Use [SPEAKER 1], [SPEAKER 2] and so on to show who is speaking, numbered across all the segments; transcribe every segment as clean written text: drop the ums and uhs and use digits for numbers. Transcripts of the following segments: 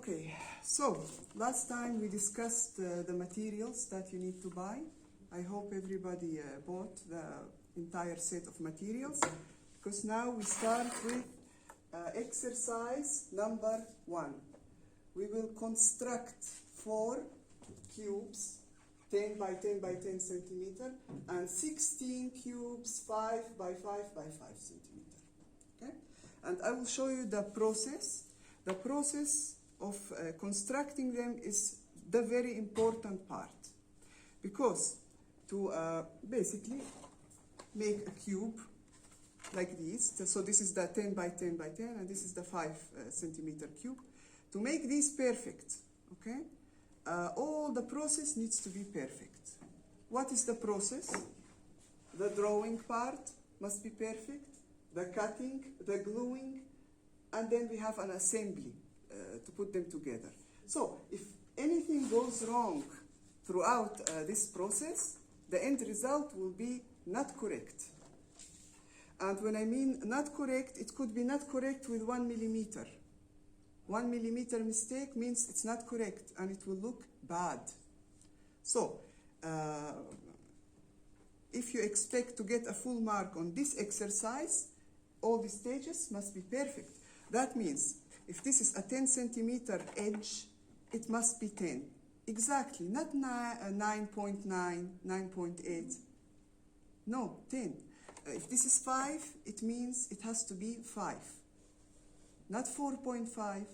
[SPEAKER 1] Okay, so last time we discussed the materials that you need to buy. I hope everybody bought the entire set of materials, because now we start with exercise number 1. We will construct 4 cubes, 10 by 10 by 10 centimeter, and 16 cubes, 5 by 5 by 5 centimeter. Okay? And I will show you the process. The process of constructing them is the very important part, because to basically make a cube like this, so this is the 10 by 10 by 10 and this is the 5 centimeter cube. To make this perfect, okay, all the process needs to be perfect. What is the process? The drawing part must be perfect, the cutting, the gluing, and then we have an assembly to put them together. So if anything goes wrong throughout this process, the end result will be not correct. And when I mean not correct, it could be not correct with 1 millimeter. 1 millimeter mistake means it's not correct and it will look bad. So if you expect to get a full mark on this exercise, all the stages must be perfect. That means if this is a 10 centimeter edge, it must be 10. Exactly, not 9.9, 9.8. No, 10. If this is 5, it means it has to be 5. Not 4.5,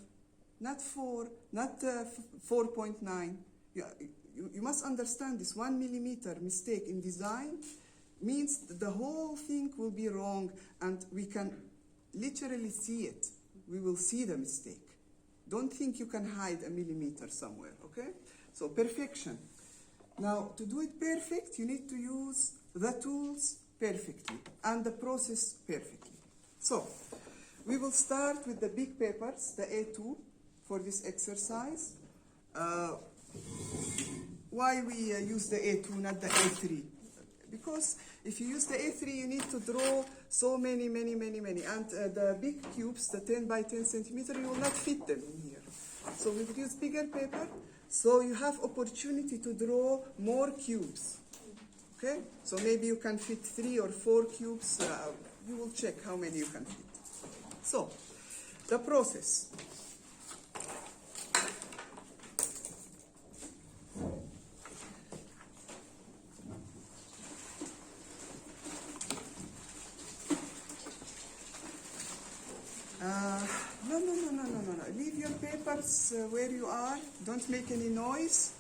[SPEAKER 1] not 4, not 4.9. You must understand this 1 millimeter mistake in design means that the whole thing will be wrong, and we can literally see it. We will see the mistake. Don't think you can hide a millimeter somewhere, okay? So perfection. Now, to do it perfect, you need to use the tools perfectly and the process perfectly. So, we will start with the big papers, the A2, for this exercise. Why we use the A2, not the A3? Because if you use the A3, you need to draw so many. And the big cubes, the 10 by 10 centimeter, you will not fit them in here. So we will use bigger paper, so you have opportunity to draw more cubes. Okay? So maybe you can fit 3 or 4 cubes. You will check how many you can fit. So, the process. No. Leave your papers where you are. Don't make any noise.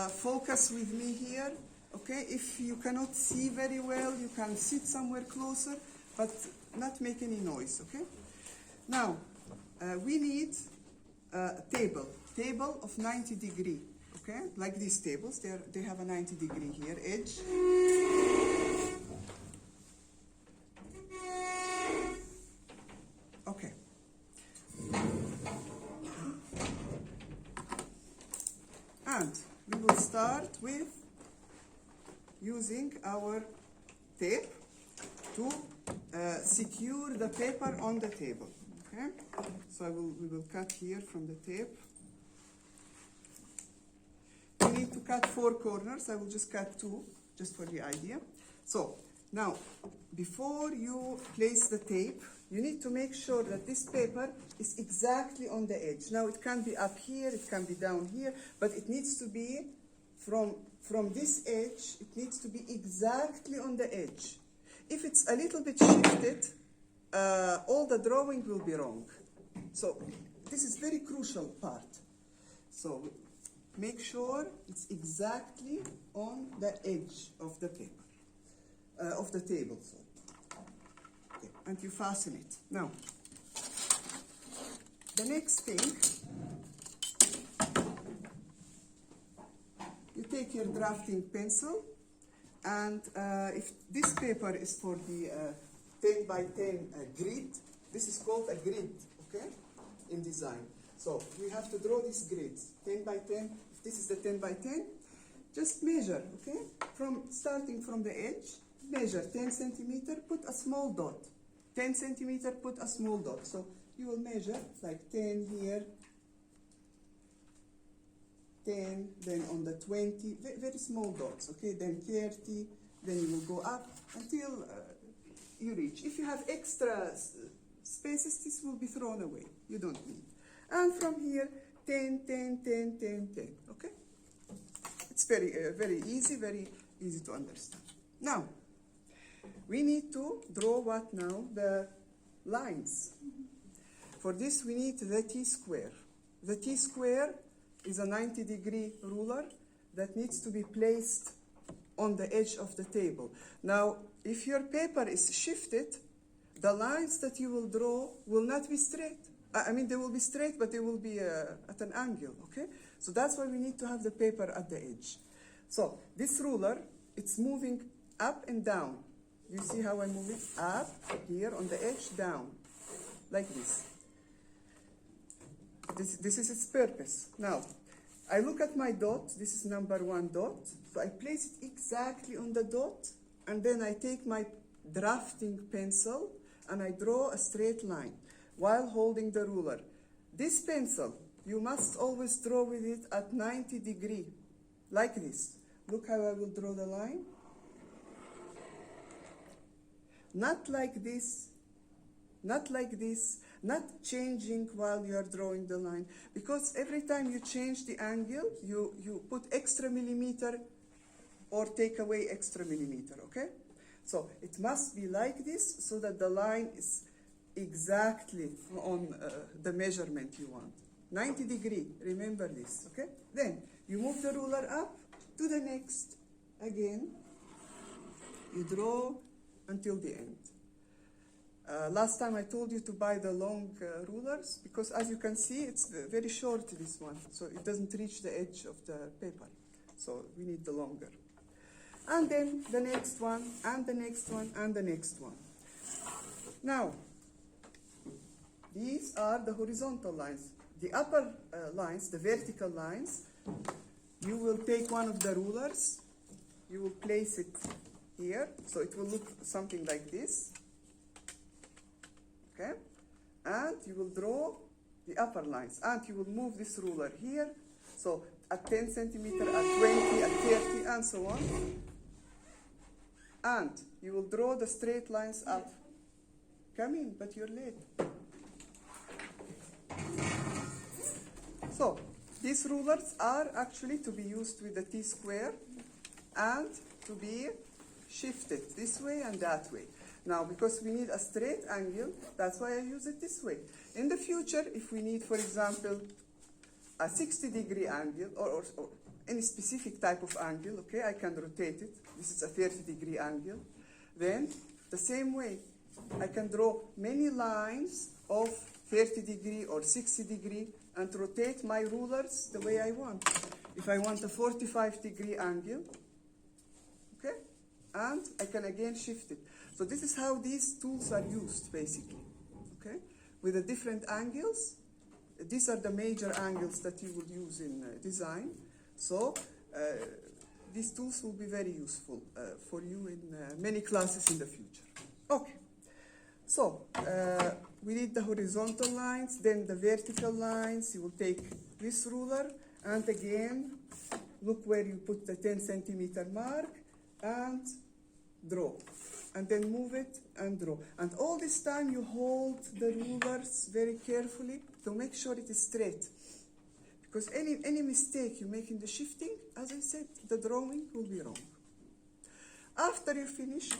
[SPEAKER 1] Focus with me here. Okay? If you cannot see very well, you can sit somewhere closer, but not make any noise. Okay? Now, we need a table of 90 degree. Okay? Like these tables, they have a 90 degree here, edge. Okay. And we will start with using our tape to secure the paper on the table. Okay? So we will cut here from the tape. We need to cut 4 corners. I will just cut 2, just for the idea. So now, before you place the tape, you need to make sure that this paper is exactly on the edge. Now, it can be up here, it can be down here, but it needs to be from this edge, it needs to be exactly on the edge. If it's a little bit shifted, all the drawing will be wrong. So this is very crucial part. So make sure it's exactly on the edge of the paper, of the table. So. Okay. And you fasten it. Now, the next thing, you take your drafting pencil, and if this paper is for the 10 by 10 grid, this is called a grid, okay, in design. So we have to draw these grids, 10 by 10. If this is the 10 by 10, just measure, okay, starting from the edge, measure 10 centimeter, put a small dot. 10 centimeter, put a small dot. So you will measure like 10 here, 10, then on the 20, very small dots, okay? Then 30, then you will go up until you reach. If you have extra spaces, this will be thrown away. You don't need. And from here, 10, 10, 10, 10, 10, okay? It's very easy to understand. Now, we need to draw what now? The lines. For this, we need the T-square. The T-square is a 90-degree ruler that needs to be placed on the edge of the table. Now, if your paper is shifted, the lines that you will draw will not be straight. I mean, they will be straight, but they will be at an angle, okay? So that's why we need to have the paper at the edge. So this ruler, it's moving up and down. You see how I move it? Up, here, on the edge, down, like this. This is its purpose. Now, I look at my dot. This is number 1 dot. So I place it exactly on the dot, and then I take my drafting pencil, and I draw a straight line while holding the ruler. This pencil, you must always draw with it at 90 degree, like this. Look how I will draw the line. Not like this, not like this, not changing while you are drawing the line. Because every time you change the angle, you put extra millimeter or take away extra millimeter, okay? So it must be like this so that the line is exactly on the measurement you want. 90 degree, remember this, okay? Then you move the ruler up to the next. Again, you draw until the end. Last time I told you to buy the long rulers because as you can see, it's very short, this one. So it doesn't reach the edge of the paper. So we need the longer. And then the next one, and the next one, and the next one. Now, these are the horizontal lines. The upper lines, the vertical lines, you will take one of the rulers, you will place it here, so it will look something like this. Okay? And you will draw the upper lines, and you will move this ruler here, so at 10 centimeter, at 20, at 30, and so on. And you will draw the straight lines up. Come in, but you're late. So, these rulers are actually to be used with the T-square and to be shifted this way and that way. Now, because we need a straight angle, that's why I use it this way. In the future, if we need, for example, a 60-degree angle or any specific type of angle, okay, I can rotate it. This is a 30-degree angle. Then, the same way, I can draw many lines of 30-degree or 60-degree and rotate my rulers the way I want. If I want a 45-degree angle, okay, and I can again shift it. So this is how these tools are used, basically, okay, with the different angles. These are the major angles that you would use in design. So these tools will be very useful for you in many classes in the future. Okay, so we need the horizontal lines, then the vertical lines. You will take this ruler and again, look where you put the 10 centimeter mark and draw. And then move it and draw. And all this time you hold the rulers very carefully to make sure it is straight. Because any mistake you make in the shifting, as I said, the drawing will be wrong. After you finish,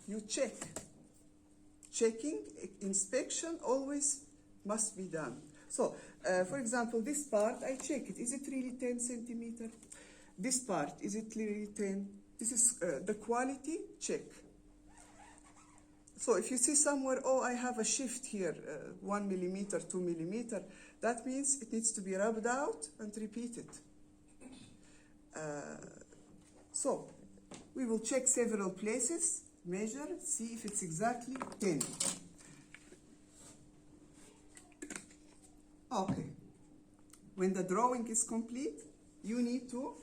[SPEAKER 1] you check. Checking, inspection always must be done. So, for example, this part, I check it. Is it really 10 centimeter? This part, is it really 10? This is the quality check. So if you see somewhere, oh, I have a shift here, 1 millimeter, 2 millimeter, that means it needs to be rubbed out and repeated. So we will check several places, measure, see if it's exactly 10. Okay. When the drawing is complete, you need to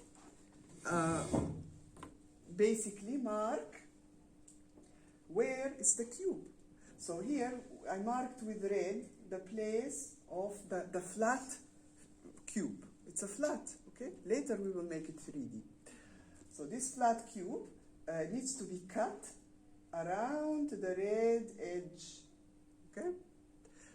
[SPEAKER 1] basically mark where is the cube. So here I marked with red the place of the flat cube, It's a flat, okay? Later we will make it 3D. So this flat cube needs to be cut around the red edge, okay?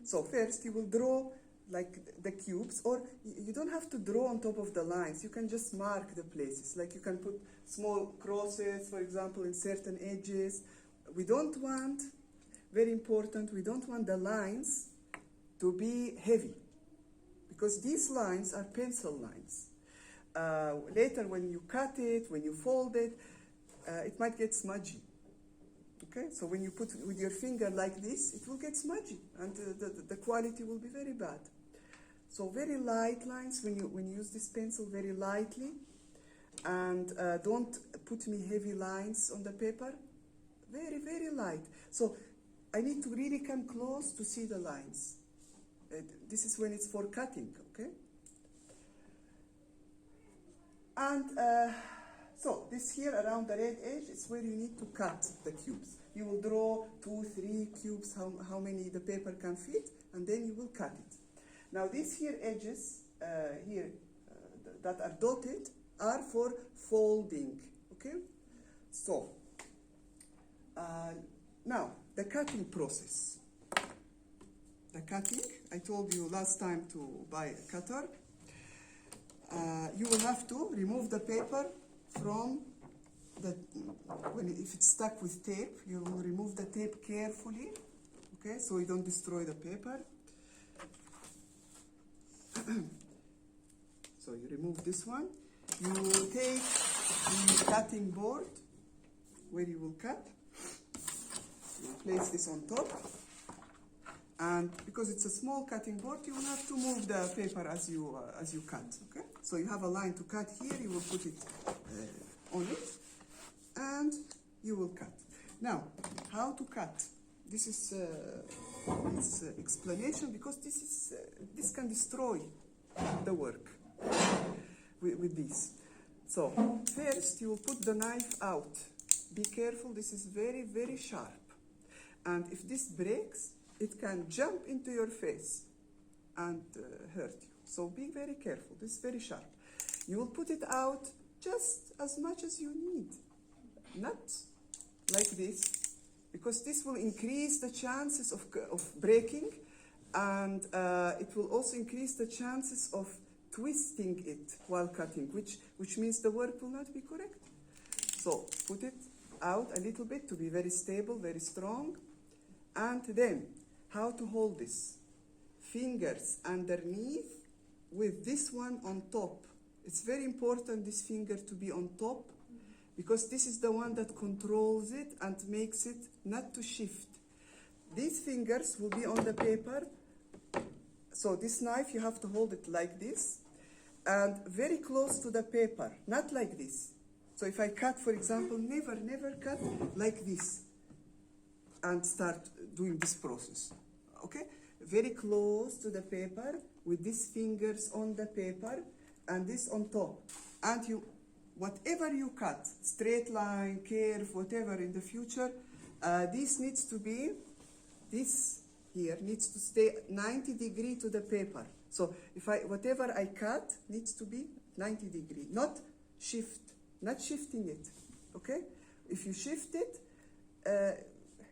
[SPEAKER 1] So first you will draw like the cubes, or you don't have to draw on top of the lines. You can just mark the places. Like you can put small crosses, for example, in certain edges. We don't want, very important, we don't want the lines to be heavy, because these lines are pencil lines. Later when you cut it, when you fold it, it might get smudgy. Okay, so when you put with your finger like this, it will get smudgy, and the quality will be very bad. So very light lines when you use this pencil, very lightly, and don't put me heavy lines on the paper. Very, very light. So I need to really come close to see the lines. This is when it's for cutting, okay? And so this here around the red edge is where you need to cut the cubes. You will draw 2, 3 cubes, how many the paper can fit, and then you will cut it. Now these here edges that are dotted are for folding, okay? So now the cutting process. The cutting, I told you last time to buy a cutter. You will have to remove the paper from if it's stuck with tape, you will remove the tape carefully, okay, so you don't destroy the paper. So you remove this one. You will take the cutting board where you will cut. You place this on top. And because it's a small cutting board, you will have to move the paper as you cut, okay? So you have a line to cut here, you will put it on it, and you will cut. Now, how to cut? This is explanation, because this can destroy the work with this. So first you will put the knife out. Be careful, this is very, very sharp. And if this breaks, it can jump into your face and hurt you. So be very careful, this is very sharp. You will put it out just as much as you need. Not like this, because this will increase the chances of breaking, and it will also increase the chances of twisting it while cutting, which means the work will not be correct. So put it out a little bit to be very stable, very strong. And then, how to hold this? Fingers underneath with this one on top. It's very important, this finger to be on top, because this is the one that controls it and makes it not to shift. These fingers will be on the paper. So this knife, you have to hold it like this and very close to the paper, not like this. So if I cut, for example, never cut like this and start doing this process, okay? Very close to the paper with these fingers on the paper and this on top. And whatever you cut, straight line, curve, whatever in the future, this here needs to stay 90 degrees to the paper. So whatever I cut needs to be 90 degrees, not shifting it, okay? If you shift it,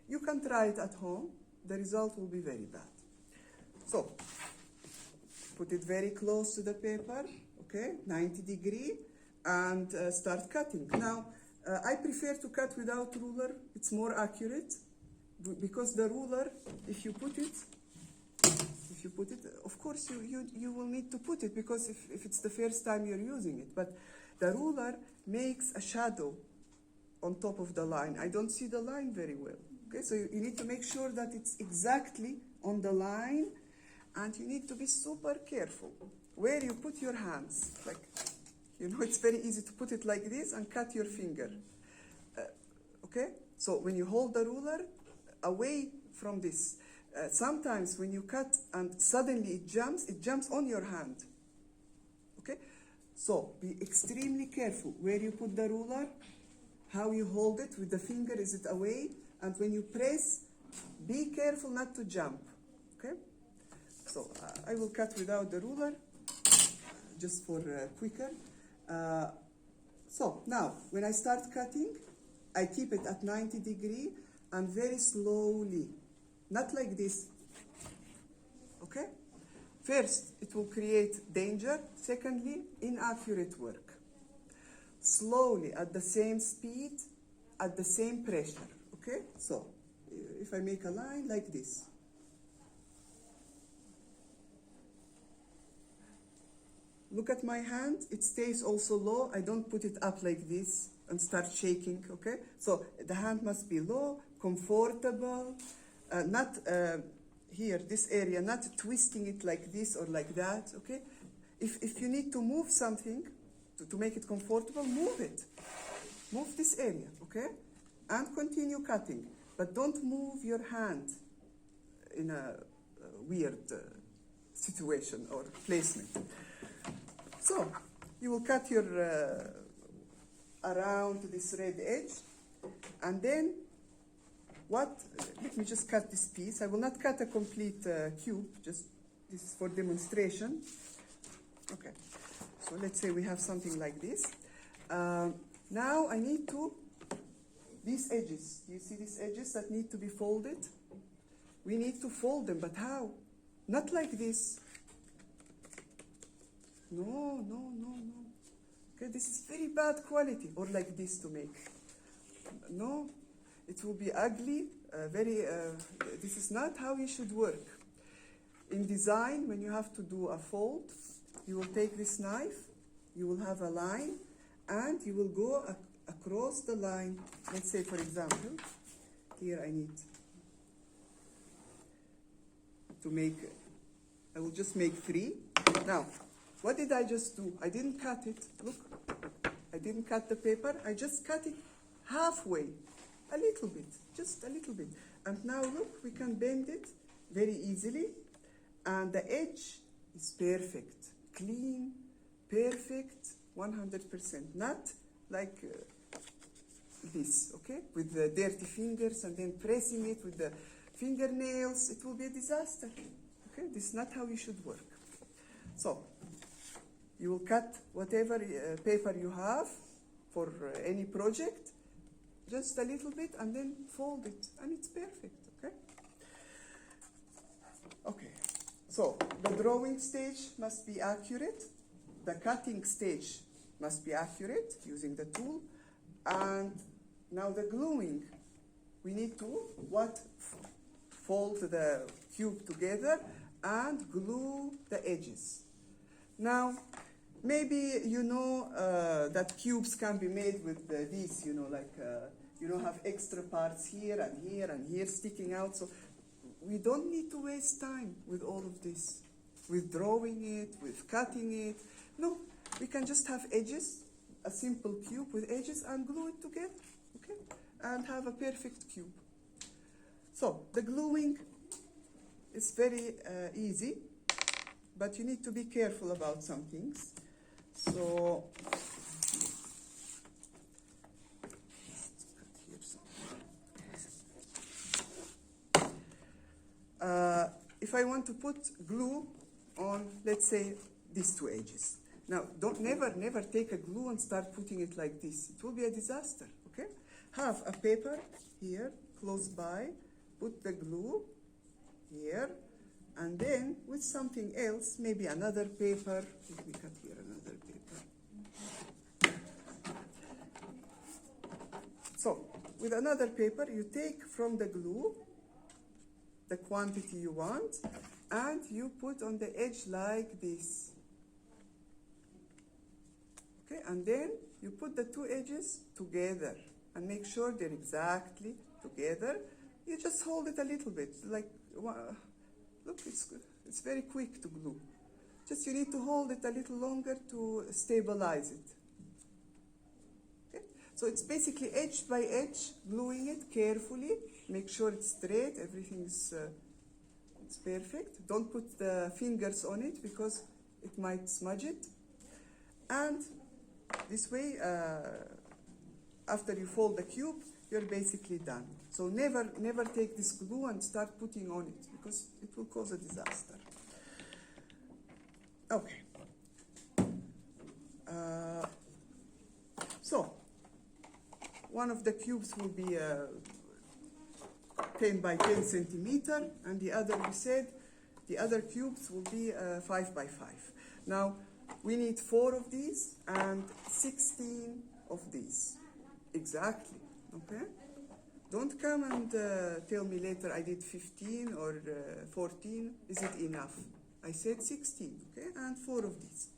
[SPEAKER 1] you can try it at home. The result will be very bad. So put it very close to the paper, okay, 90 degrees, and start cutting. Now, I prefer to cut without ruler. It's more accurate, because the ruler, if you put it, of course you will need to put it, because if it's the first time you're using it, but the ruler makes a shadow on top of the line. I don't see the line very well. Okay, so you need to make sure that it's exactly on the line, and you need to be super careful where you put your hands. Like, it's very easy to put it like this and cut your finger. Okay, so when you hold the ruler away from this, sometimes when you cut and suddenly it jumps on your hand. Okay, so be extremely careful where you put the ruler, how you hold it with the finger, is it away? And when you press, be careful not to jump, okay? So I will cut without the ruler. just for quicker. So now, when I start cutting, I keep it at 90 degrees and very slowly, not like this, okay? First, it will create danger. Secondly, inaccurate work. Slowly, at the same speed, at the same pressure, okay? So, if I make a line like this, look at my hand, it stays also low. I don't put it up like this and start shaking, okay? So the hand must be low, comfortable, not here, this area, not twisting it like this or like that, okay? If you need to move something to make it comfortable, move it. Move this area, okay? And continue cutting. But don't move your hand in a weird situation or placement. So, you will cut your around this red edge, and then let me just cut this piece. I will not cut a complete cube, just this is for demonstration. Okay, so let's say we have something like this. Now I need these edges, you see these edges that need to be folded? We need to fold them, but how? Not like this. No. Okay, this is very bad quality, or like this to make. No, it will be ugly, this is not how you should work. In design, when you have to do a fold, you will take this knife, you will have a line, and you will go across the line. Let's say, for example, here I need to make, I will just make 3. Now, what did I just do? I didn't cut it. Look, I didn't cut the paper. I just cut it halfway, a little bit, just a little bit. And now look, we can bend it very easily. And the edge is perfect, clean, perfect, 100%. Not like this, okay? With the dirty fingers and then pressing it with the fingernails. It will be a disaster, okay? This is not how you should work. So, you will cut whatever paper you have for any project, just a little bit, and then fold it, and it's perfect, okay? Okay, so the drawing stage must be accurate, the cutting stage must be accurate using the tool, and now the gluing. We need to fold the cube together and glue the edges. Now, maybe you know that cubes can be made with these, you know, like, have extra parts here and here and here sticking out. So we don't need to waste time with all of this, with drawing it, with cutting it. No, we can just have edges, a simple cube with edges, and glue it together, okay? And have a perfect cube. So the gluing is very easy, but you need to be careful about some things. So, if I want to put glue on, let's say, these 2 edges. Now, never take a glue and start putting it like this. It will be a disaster, okay? Have a paper here, close by, put the glue here, and then with something else, maybe another paper. Let me cut here another paper. So, with another paper, you take from the glue the quantity you want, and you put on the edge like this. Okay, and then you put the 2 edges together and make sure they're exactly together. You just hold it a little bit, like, look, it's very quick to glue. Just you need to hold it a little longer to stabilize it. Okay? So it's basically edge by edge, gluing it carefully. Make sure it's straight, everything is it's perfect. Don't put the fingers on it because it might smudge it. And this way, after you fold the cube, you're basically done. So never take this glue and start putting on it because it will cause a disaster. Okay. So, one of the cubes will be 10 by 10 centimeter, and the other, we said, the other cubes will be 5 by 5. Now, we need 4 of these and 16 of these. Exactly, okay? Don't come and tell me later I did 15 or 14. Is it enough? I said 16, okay? And 4 of these.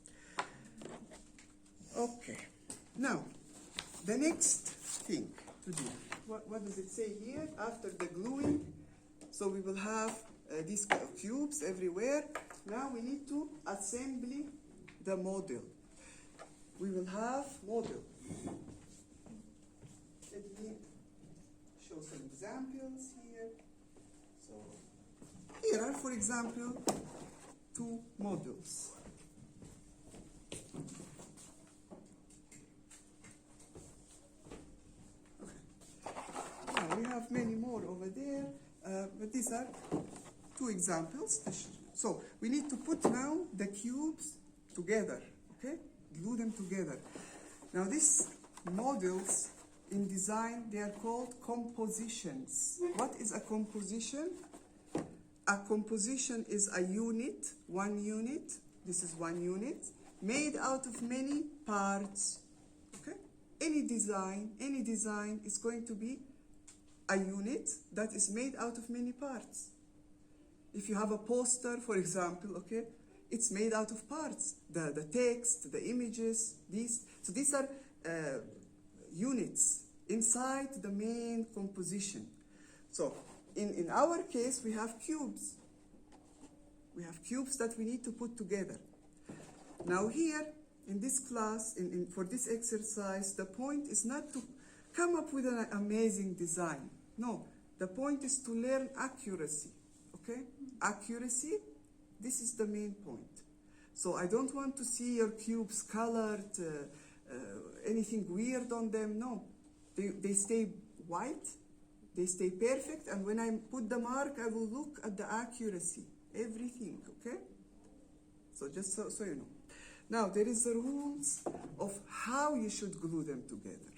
[SPEAKER 1] Okay. Now, the next thing to do. What does it say here? After the gluing, so we will have these cubes everywhere. Now we need to assemble the model. We will have model. Let me show some examples here. So here are, for example, 2 models. We have many more over there, but these are 2 examples. So we need to put now the cubes together, okay? Glue them together. Now these models in design, they are called compositions. What is a composition? A composition is a unit, 1 unit, this is 1 unit, made out of many parts, okay? Any design is going to be a unit that is made out of many parts. If you have a poster, for example, okay, it's made out of parts. The text, the images, these. So these are units inside the main composition. So in our case, we have cubes. We have cubes that we need to put together. Now here, in this class, for this exercise, the point is not to come up with an amazing design. No, the point is to learn accuracy, okay? Accuracy, this is the main point. So I don't want to see your cubes colored, anything weird on them, no. They stay white, they stay perfect, and when I put the mark, I will look at the accuracy, everything, okay? So just so you know. Now, there is the rules of how you should glue them together.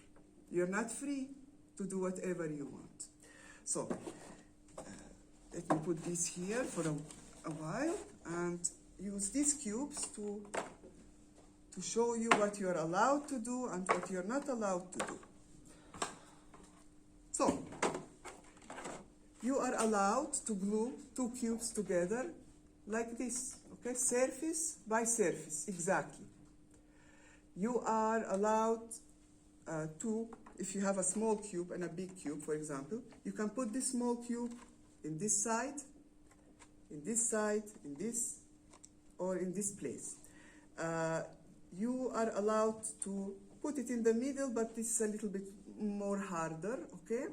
[SPEAKER 1] You're not free to do whatever you want. So, let me put this here for a while and use these cubes to show you what you're allowed to do and what you're not allowed to do. So, you are allowed to glue 2 cubes together like this, okay? Surface by surface, exactly. You are allowed to, if you have a small cube and a big cube, for example, you can put this small cube in this side, in this, or in this place. You are allowed to put it in the middle, but this is a little bit more harder, okay?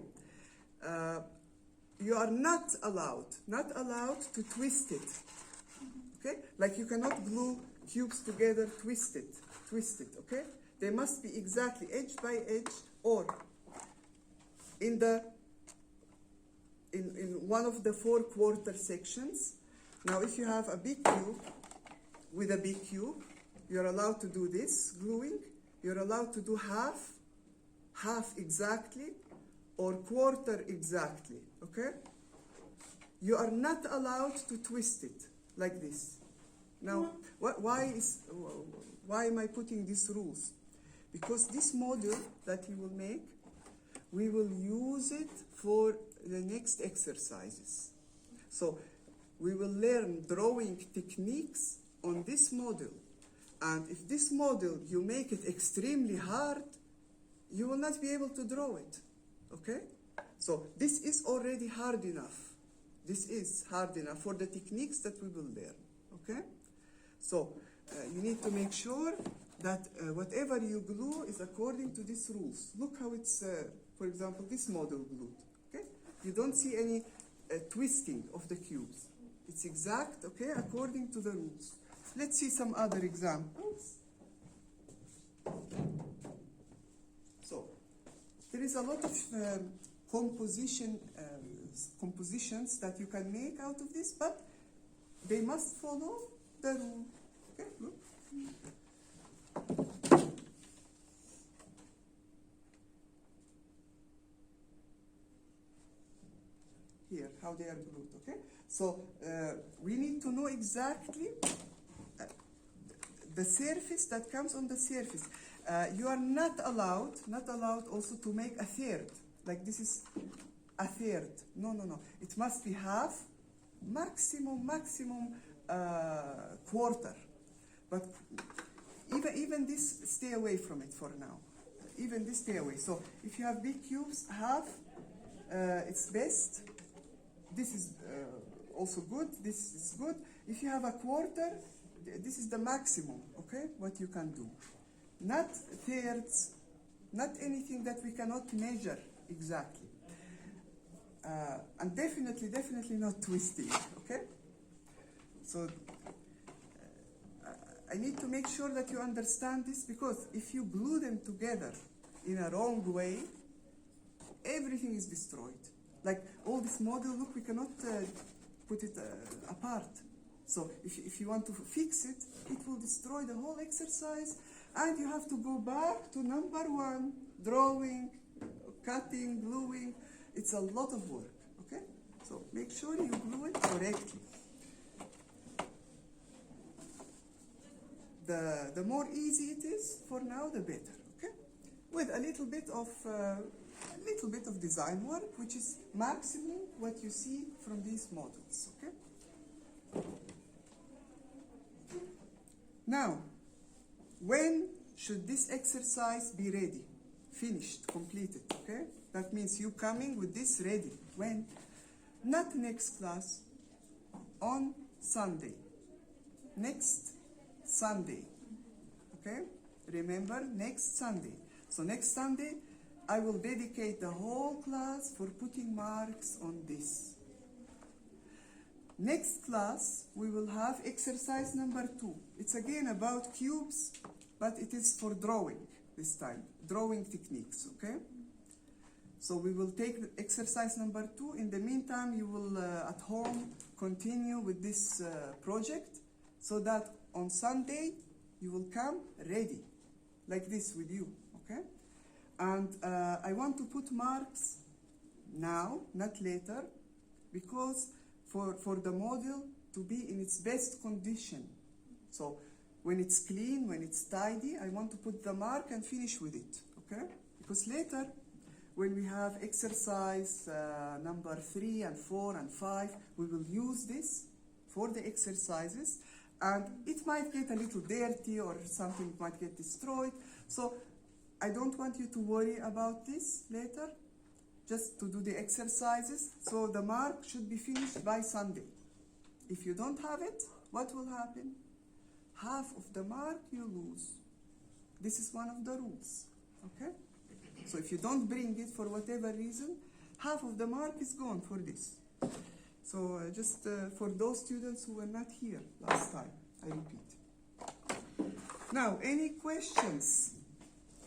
[SPEAKER 1] You are not allowed to twist it, okay? Like you cannot glue cubes together twisted, okay? They must be exactly edge by edge, or in one of the 4 quarter sections. Now, if you have a big cube with a big cube, you're allowed to do this gluing. You're allowed to do half exactly, or quarter exactly, okay? You are not allowed to twist it like this. Now, why am I putting these rules? Because this model that you will make, we will use it for the next exercises. So we will learn drawing techniques on this model. And if this model, you make it extremely hard, you will not be able to draw it, okay? So this is already hard enough. This is hard enough for the techniques that we will learn, okay? So you need to make sure that whatever you glue is according to these rules. Look how it's, for example, this model glued, okay? You don't see any twisting of the cubes. It's exact, okay, according to the rules. Let's see some other examples. So, there is a lot of compositions that you can make out of this, but they must follow the rule. Okay, look. how they are glued, okay? So we need to know exactly the surface that comes on the surface. You are not allowed also to make a third, like this is a third. No. It must be half, maximum quarter. But even this, stay away from it for now. Even this, stay away. So if you have big cubes, half, it's best. This is also good. This is good. If you have a quarter, this is the maximum, okay, what you can do. Not thirds, not anything that we cannot measure exactly. And definitely not twisting, okay? So I need to make sure that you understand this, because if you glue them together in a wrong way, everything is destroyed. Like all this model, look, we cannot put it apart. So if you want to fix it, it will destroy the whole exercise, and you have to go back to number one, drawing, cutting, gluing. It's a lot of work, okay? So make sure you glue it correctly. The more easy it is for now, the better, okay? With a little bit of design work, which is maximum what you see from these models, okay? Now, when should this exercise be ready? Finished, completed, okay? That means you coming with this ready. When? Not next class, on Sunday. Next Sunday, okay? Remember, next Sunday. So next Sunday, I will dedicate the whole class for putting marks on this. Next class, we will have exercise number 2. It's again about cubes, but it is for drawing this time, drawing techniques, okay? So we will take the exercise number 2. In the meantime, you will, at home, continue with this project, so that on Sunday, you will come ready, like this with you, okay? And I want to put marks now, not later, because for the model to be in its best condition. So when it's clean, when it's tidy, I want to put the mark and finish with it, okay? Because later, when we have exercise number 3 and 4 and 5, we will use this for the exercises, and it might get a little dirty or something might get destroyed. So I don't want you to worry about this later, just to do the exercises. So the mark should be finished by Sunday. If you don't have it, what will happen? Half of the mark you lose. This is one of the rules, okay? So if you don't bring it for whatever reason, half of the mark is gone for this. So just for those students who were not here last time, I repeat. Now, any questions?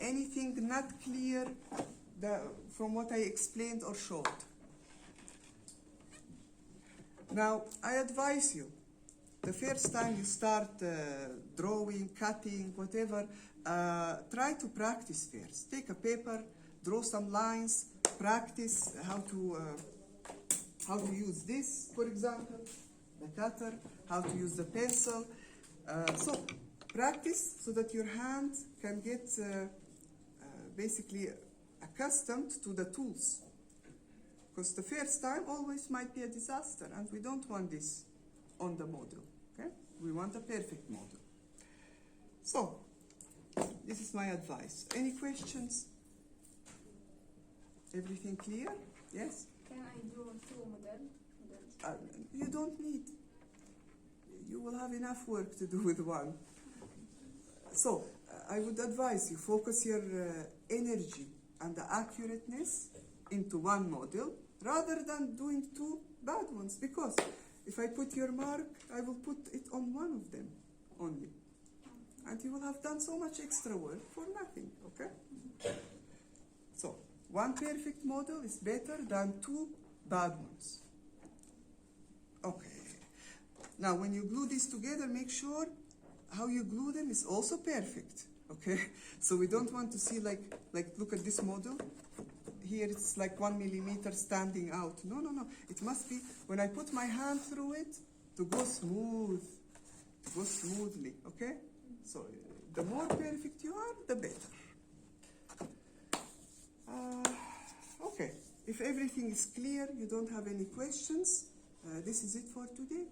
[SPEAKER 1] Anything not clear from what I explained or showed? Now, I advise you, the first time you start drawing, cutting, whatever, try to practice first. Take a paper, draw some lines, practice how to use this, for example, the cutter, how to use the pencil. So practice so that your hand can get basically accustomed to the tools. Because the first time always might be a disaster, and we don't want this on the model, okay? We want a perfect model. So, this is my advice. Any questions? Everything clear? Yes?
[SPEAKER 2] Can I do 2 models?
[SPEAKER 1] You don't need. You will have enough work to do with one. So, I would advise you, focus your energy and the accurateness into one model, rather than doing 2 bad ones, because if I put your mark, I will put it on one of them only. And you will have done so much extra work for nothing, okay? So, one perfect model is better than 2 bad ones. Okay. Now, when you glue these together, make sure how you glue them is also perfect, okay? So we don't want to see like look at this model. here it's like 1 millimeter standing out. No, no, no. It must be, when I put my hand through it, to go smooth, go smoothly, okay? So the more perfect you are, the better. Okay, if everything is clear, you don't have any questions, this is it for today.